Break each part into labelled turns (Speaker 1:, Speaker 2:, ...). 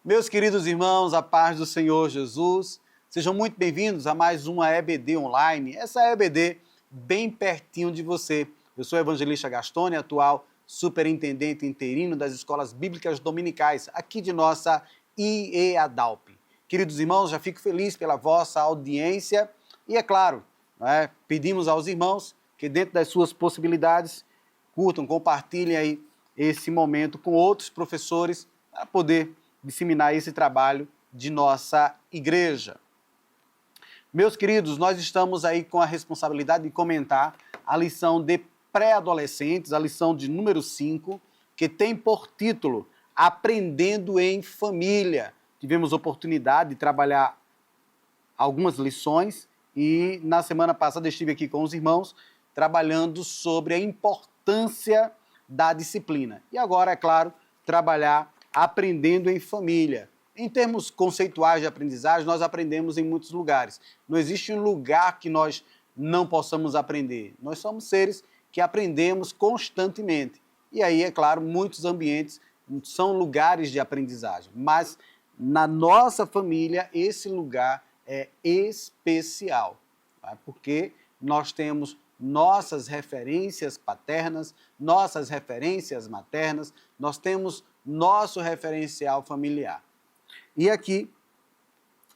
Speaker 1: Meus queridos irmãos, a paz do Senhor Jesus, sejam muito bem-vindos a mais uma EBD online, essa EBD bem pertinho de você. Eu sou o evangelista Gastone, atual superintendente interino das escolas bíblicas dominicais, aqui de nossa IEADALP. Queridos irmãos, já fico feliz pela vossa audiência e, é claro, pedimos aos irmãos que dentro das suas possibilidades, curtam, compartilhem aí esse momento com outros professores para poder disseminar esse trabalho de nossa igreja. Meus queridos, nós estamos aí com a responsabilidade de comentar a lição de pré-adolescentes, a lição de número 5, que tem por título Aprendendo em Família. Tivemos oportunidade de trabalhar algumas lições e na semana passada estive aqui com os irmãos trabalhando sobre a importância da disciplina. E agora, é claro, trabalhar aprendendo em família. Em termos conceituais de aprendizagem, nós aprendemos em muitos lugares. Não existe um lugar que nós não possamos aprender. Nós somos seres que aprendemos constantemente. E aí, é claro, muitos ambientes são lugares de aprendizagem. Mas na nossa família, esse lugar é especial, tá? Porque nós temos nossas referências paternas, nossas referências maternas, nós temos nosso referencial familiar. E aqui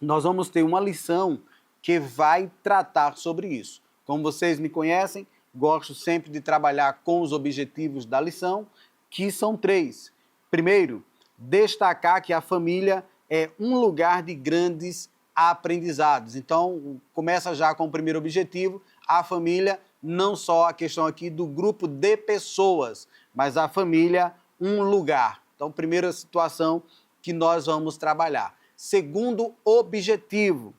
Speaker 1: nós vamos ter uma lição que vai tratar sobre isso. Como vocês me conhecem, gosto sempre de trabalhar com os objetivos da lição, que são 3. Primeiro, destacar que a família é um lugar de grandes aprendizados. Então, começa já com o primeiro objetivo, a família, não só a questão aqui do grupo de pessoas, mas a família, um lugar. Então, primeira situação que nós vamos trabalhar. Segundo objetivo,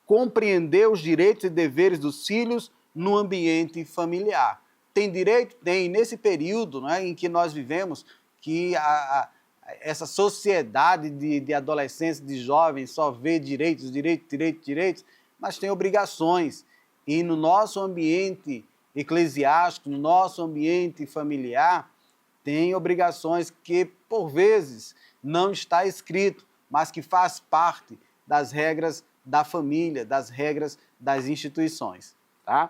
Speaker 1: compreender os direitos e deveres dos filhos no ambiente familiar. Tem direito? Tem. Nesse período, em que nós vivemos, que essa sociedade de adolescentes, de jovens, só vê direitos, mas tem obrigações. E no nosso ambiente eclesiástico, no nosso ambiente familiar, tem obrigações que, por vezes, não está escrito, mas que faz parte das regras da família, das regras das instituições. Tá?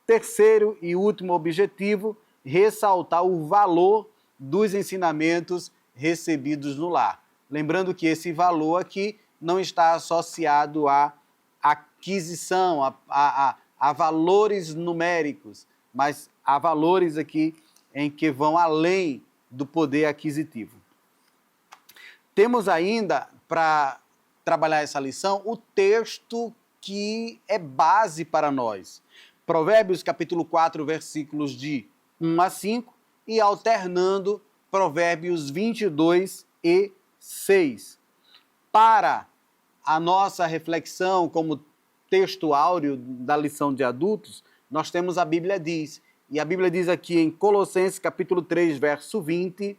Speaker 1: Terceiro e último objetivo, ressaltar o valor dos ensinamentos recebidos no lar. Lembrando que esse valor aqui não está associado à aquisição, a valores numéricos, mas a valores aqui em que vão além do poder aquisitivo. Temos ainda, para trabalhar essa lição, o texto que é base para nós. Provérbios capítulo 4, versículos de 1 a 5 e alternando Provérbios 22 e 6. Para a nossa reflexão como texto áureo da lição de adultos, nós temos a Bíblia diz. E a Bíblia diz aqui em Colossenses capítulo 3, verso 20,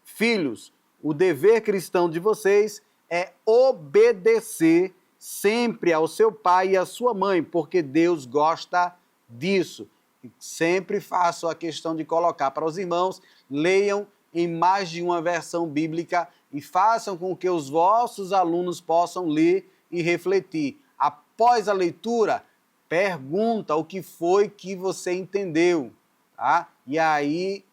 Speaker 1: filhos, o dever cristão de vocês é obedecer sempre ao seu pai e à sua mãe, porque Deus gosta disso. E sempre faço a questão de colocar para os irmãos, leiam em mais de uma versão bíblica e façam com que os vossos alunos possam ler e refletir. Após a leitura, pergunta o que foi que você entendeu, tá? E aí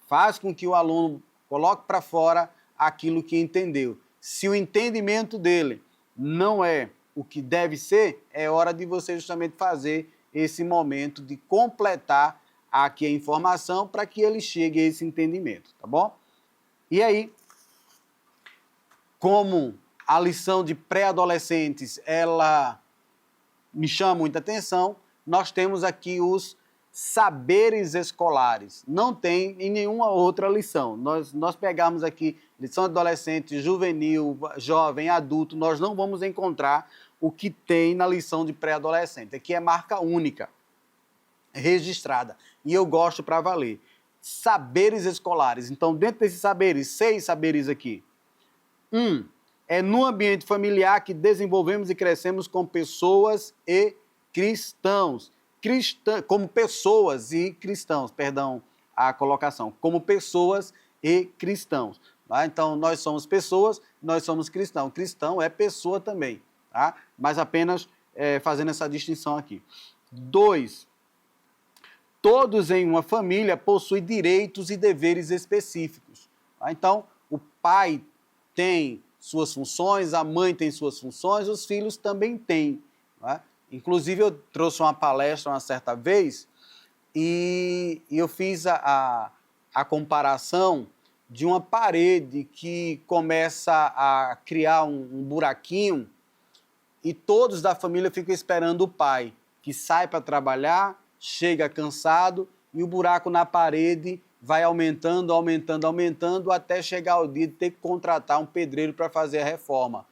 Speaker 1: faz com que o aluno coloque para fora aquilo que entendeu. Se o entendimento dele não é o que deve ser, é hora de você justamente fazer esse momento de completar aqui a informação para que ele chegue a esse entendimento, tá bom? E aí, como a lição de pré-adolescentes, ela me chama muita atenção, nós temos aqui os saberes escolares. Não tem em nenhuma outra lição. Nós pegamos aqui lição adolescente, juvenil, jovem, adulto, nós não vamos encontrar o que tem na lição de pré-adolescente. Aqui é marca única, registrada. E eu gosto para valer. Saberes escolares. Então, dentro desses saberes, 6 saberes aqui. 1. É no ambiente familiar que desenvolvemos e crescemos com pessoas e cristãos. Como pessoas e cristãos, perdão a colocação. Como pessoas e cristãos. Tá? Então, nós somos pessoas, nós somos cristãos. Cristão é pessoa também, tá? Mas apenas fazendo essa distinção aqui. 2. Todos em uma família possuem direitos e deveres específicos. Tá? Então, o pai tem suas funções, a mãe tem suas funções, os filhos também têm. Tá? Inclusive, eu trouxe uma palestra uma certa vez e eu fiz a comparação de uma parede que começa a criar um buraquinho e todos da família ficam esperando o pai, que sai para trabalhar, chega cansado e o buraco na parede vai aumentando, aumentando, aumentando, até chegar o dia de ter que contratar um pedreiro para fazer a reforma.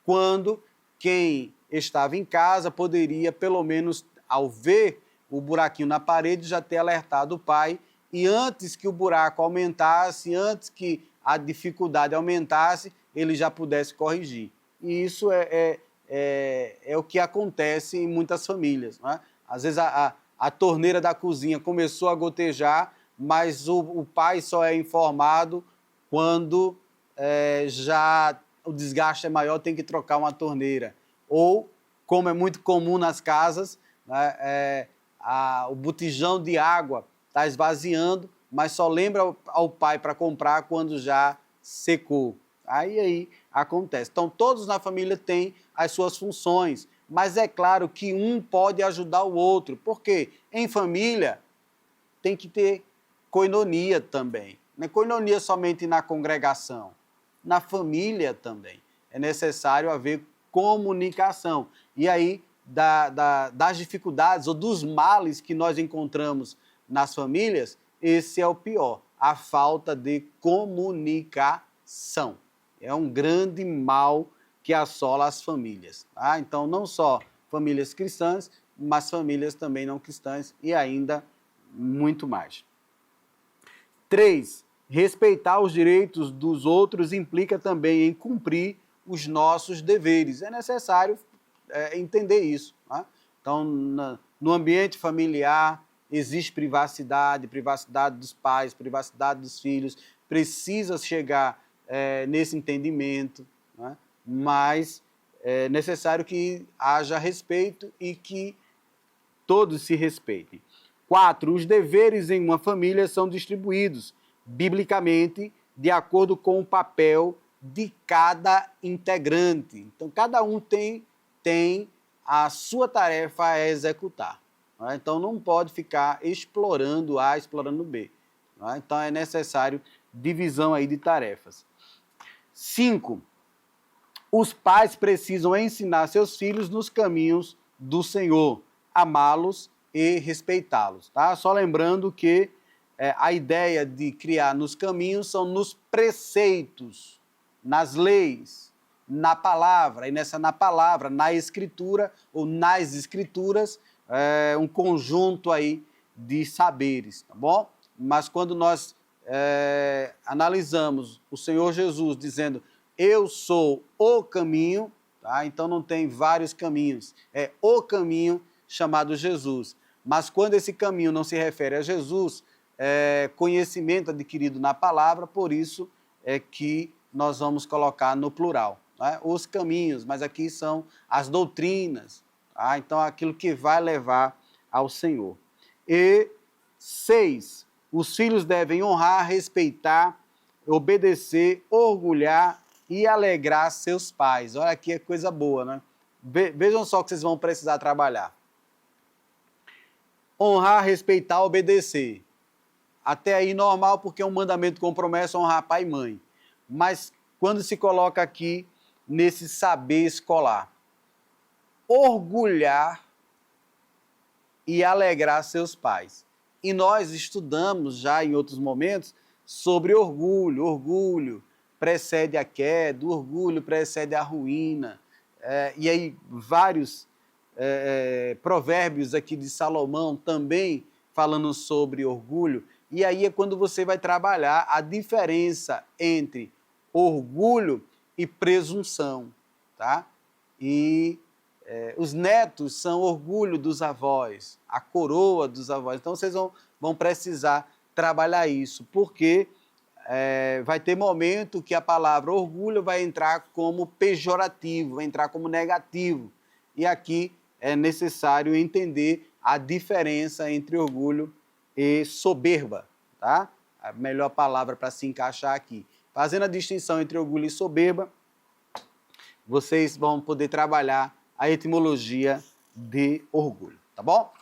Speaker 1: Quando quem estava em casa poderia, pelo menos ao ver o buraquinho na parede, já ter alertado o pai e antes que o buraco aumentasse, antes que a dificuldade aumentasse, ele já pudesse corrigir. E isso é o que acontece em muitas famílias. Não é? Às vezes a torneira da cozinha começou a gotejar, mas o pai só é informado quando já o desgaste é maior, tem que trocar uma torneira. Ou, como é muito comum nas casas, né, o botijão de água está esvaziando, mas só lembra ao pai para comprar quando já secou. Aí acontece. Então, todos na família têm as suas funções, mas é claro que um pode ajudar o outro, porque em família tem que ter koinonia também. Não é koinonia somente na congregação, na família também. É necessário haver comunicação. E aí, das dificuldades ou dos males que nós encontramos nas famílias, esse é o pior, a falta de comunicação. É um grande mal que assola as famílias. Tá? Então, não só famílias cristãs, mas famílias também não cristãs e ainda muito mais. 3. Respeitar os direitos dos outros implica também em cumprir os nossos deveres. É necessário entender isso. Tá? Então, no ambiente familiar, existe privacidade dos pais, privacidade dos filhos, precisa chegar nesse entendimento, né? Mas é necessário que haja respeito e que todos se respeitem. 4. Os deveres em uma família são distribuídos, biblicamente, de acordo com o papel de cada integrante. Então, cada um tem a sua tarefa a executar. Né? Então, não pode ficar explorando A, explorando B. Né? Então, é necessário divisão aí de tarefas. 5. Os pais precisam ensinar seus filhos nos caminhos do Senhor, amá-los e respeitá-los. Tá? Só lembrando que a ideia de criar nos caminhos são nos preceitos, nas leis, na palavra, e na palavra, na escritura ou nas escrituras, um conjunto aí de saberes, tá bom? Mas quando nós analisamos o Senhor Jesus dizendo eu sou o caminho, tá? Então não tem vários caminhos, é o caminho chamado Jesus. Mas quando esse caminho não se refere a Jesus, conhecimento adquirido na palavra, por isso é que nós vamos colocar no plural. Né? Os caminhos, mas aqui são as doutrinas, tá? Então aquilo que vai levar ao Senhor. E 6, os filhos devem honrar, respeitar, obedecer, orgulhar e alegrar seus pais. Olha aqui, é coisa boa, né? Vejam só que vocês vão precisar trabalhar. Honrar, respeitar, obedecer. Até aí normal, porque é um mandamento com promessa honrar pai e mãe. Mas quando se coloca aqui nesse saber escolar, orgulhar e alegrar seus pais. E nós estudamos já em outros momentos sobre orgulho. Orgulho precede a queda, o orgulho precede a ruína. E aí vários provérbios aqui de Salomão também falando sobre orgulho. E aí é quando você vai trabalhar a diferença entre orgulho e presunção, tá? E os netos são orgulho dos avós, a coroa dos avós. Então vocês vão precisar trabalhar isso, porque vai ter momento que a palavra orgulho vai entrar como pejorativo, vai entrar como negativo. E aqui é necessário entender a diferença entre orgulho e soberba, tá? A melhor palavra para se encaixar aqui. Fazendo a distinção entre orgulho e soberba, vocês vão poder trabalhar a etimologia de orgulho, tá bom?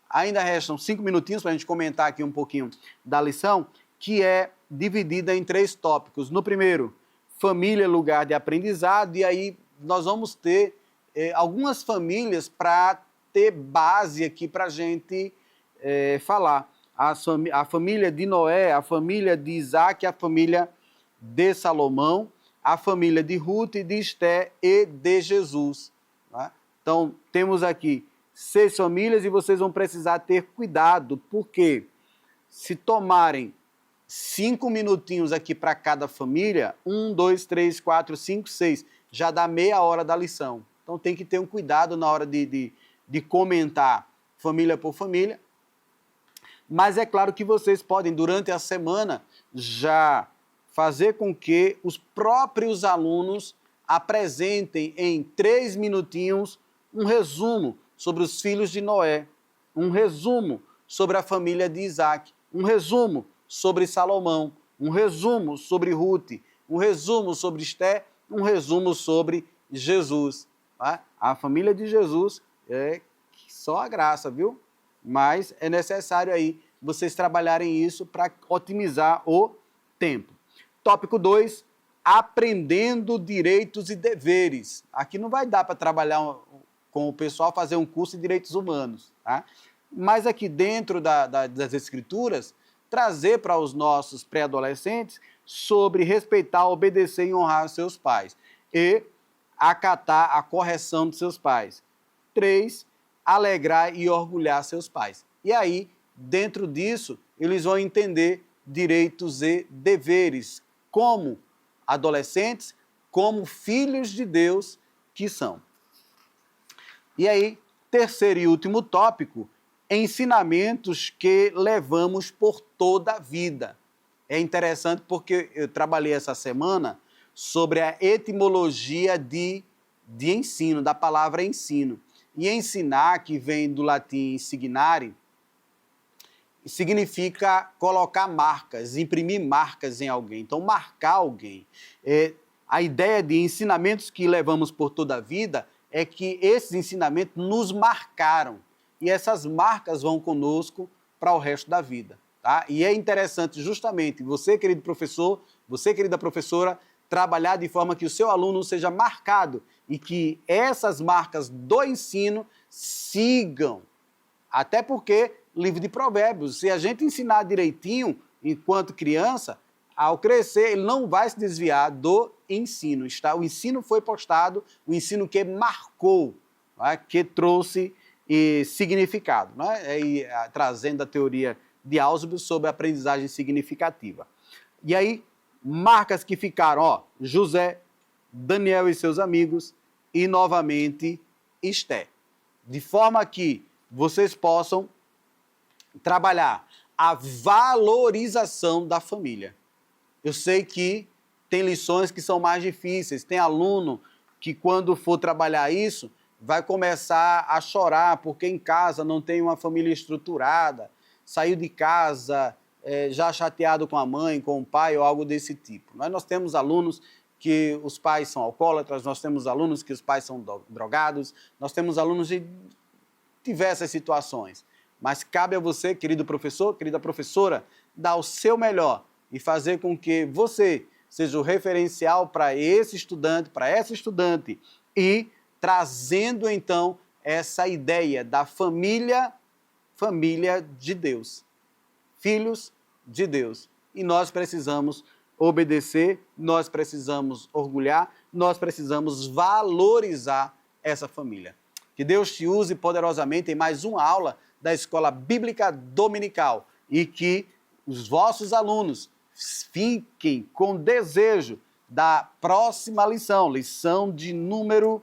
Speaker 1: Ainda restam 5 minutinhos para a gente comentar aqui um pouquinho da lição, que é dividida em 3 tópicos. No primeiro, família, lugar de aprendizado, e aí nós vamos ter algumas famílias para ter base aqui para a gente falar. A família de Noé, a família de Isaac, a família de Salomão, a família de Ruth, de Esté e de Jesus. Tá? Então, temos aqui 6 famílias e vocês vão precisar ter cuidado, porque se tomarem 5 minutinhos aqui para cada família, 1, 2, 3, 4, 5, 6, já dá meia hora da lição. Então tem que ter um cuidado na hora de comentar família por família. Mas é claro que vocês podem, durante a semana, já fazer com que os próprios alunos apresentem em 3 minutinhos um resumo sobre os filhos de Noé, um resumo sobre a família de Isaac, um resumo sobre Salomão, um resumo sobre Ruth, um resumo sobre Esté, um resumo sobre Jesus. Tá? A família de Jesus é só a graça, viu? Mas é necessário aí vocês trabalharem isso para otimizar o tempo. Tópico 2, aprendendo direitos e deveres. Aqui não vai dar para trabalhar com o pessoal, fazer um curso de direitos humanos, tá? Mas aqui dentro das escrituras, trazer para os nossos pré-adolescentes sobre respeitar, obedecer e honrar seus pais. E acatar a correção de seus pais. 3, alegrar e orgulhar seus pais. E aí, dentro disso, eles vão entender direitos e deveres, como adolescentes, como filhos de Deus que são. E aí, terceiro e último tópico, ensinamentos que levamos por toda a vida. É interessante porque eu trabalhei essa semana sobre a etimologia de ensino, da palavra ensino. E ensinar, que vem do latim insignare, significa colocar marcas, imprimir marcas em alguém. Então, marcar alguém. A ideia de ensinamentos que levamos por toda a vida é que esses ensinamentos nos marcaram. E essas marcas vão conosco para o resto da vida. Tá? E é interessante justamente você, querido professor, você, querida professora, trabalhar de forma que o seu aluno seja marcado e que essas marcas do ensino sigam. Até porque, livro de Provérbios, se a gente ensinar direitinho enquanto criança, ao crescer ele não vai se desviar do ensino. O ensino foi postado, o ensino que marcou, que trouxe significado, trazendo a teoria de Ausubel sobre a aprendizagem significativa. E aí, marcas que ficaram, José, Daniel e seus amigos e, novamente, Esté. De forma que vocês possam trabalhar a valorização da família. Eu sei que tem lições que são mais difíceis, tem aluno que quando for trabalhar isso, vai começar a chorar porque em casa não tem uma família estruturada, saiu de casa já chateado com a mãe, com o pai ou algo desse tipo. Nós temos alunos que os pais são alcoólatras, nós temos alunos que os pais são drogados, nós temos alunos de diversas situações. Mas cabe a você, querido professor, querida professora, dar o seu melhor e fazer com que você seja o referencial para esse estudante, para essa estudante, e trazendo então essa ideia da família de Deus, filhos de Deus. E nós precisamos obedecer, nós precisamos orgulhar, nós precisamos valorizar essa família. Que Deus te use poderosamente em mais uma aula da Escola Bíblica Dominical e que os vossos alunos fiquem com desejo da próxima lição, lição de número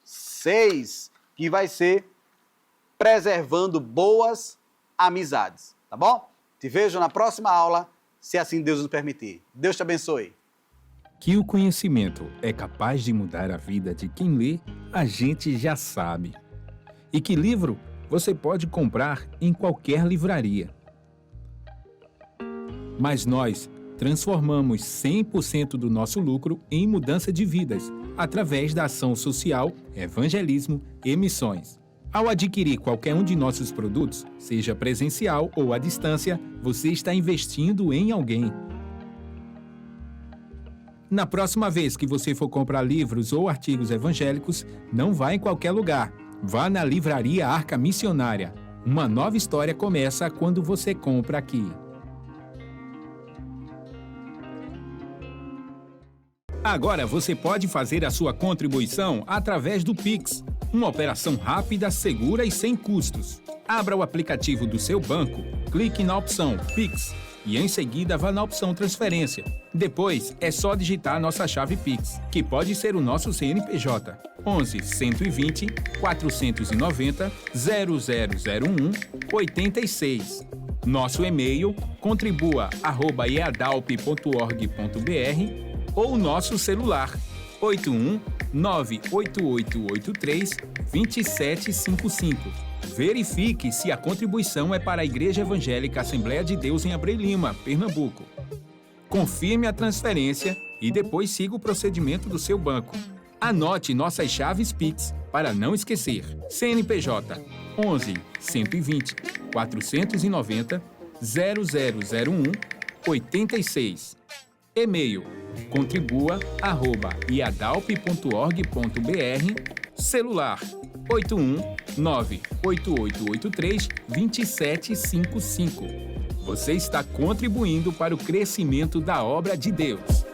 Speaker 1: 6, que vai ser preservando boas amizades, tá bom? Te vejo na próxima aula. se assim Deus nos permitir. Deus te abençoe.
Speaker 2: Que o conhecimento é capaz de mudar a vida de quem lê, a gente já sabe. E que livro você pode comprar em qualquer livraria. Mas nós transformamos 100% do nosso lucro em mudança de vidas, através da ação social, evangelismo e missões. Ao adquirir qualquer um de nossos produtos, seja presencial ou à distância, você está investindo em alguém. Na próxima vez que você for comprar livros ou artigos evangélicos, não vá em qualquer lugar. Vá na Livraria Arca Missionária. Uma nova história começa quando você compra aqui. Agora você pode fazer a sua contribuição através do Pix. Uma operação rápida, segura e sem custos. Abra o aplicativo do seu banco, clique na opção Pix e em seguida vá na opção Transferência. Depois é só digitar a nossa chave Pix, que pode ser o nosso CNPJ 11 120 490 0001 86. Nosso e-mail contribua@eadalp.org.br ou nosso celular 81 98883 2755. Verifique se a contribuição é para a Igreja Evangélica Assembleia de Deus em Abreu Lima, Pernambuco. Confirme a transferência e depois siga o procedimento do seu banco. Anote nossas chaves Pix para não esquecer. CNPJ 11 120 490 0001 86. E-mail contribua@iadalp.org.br. Celular 81 98883 2755. Você está contribuindo para o crescimento da obra de Deus.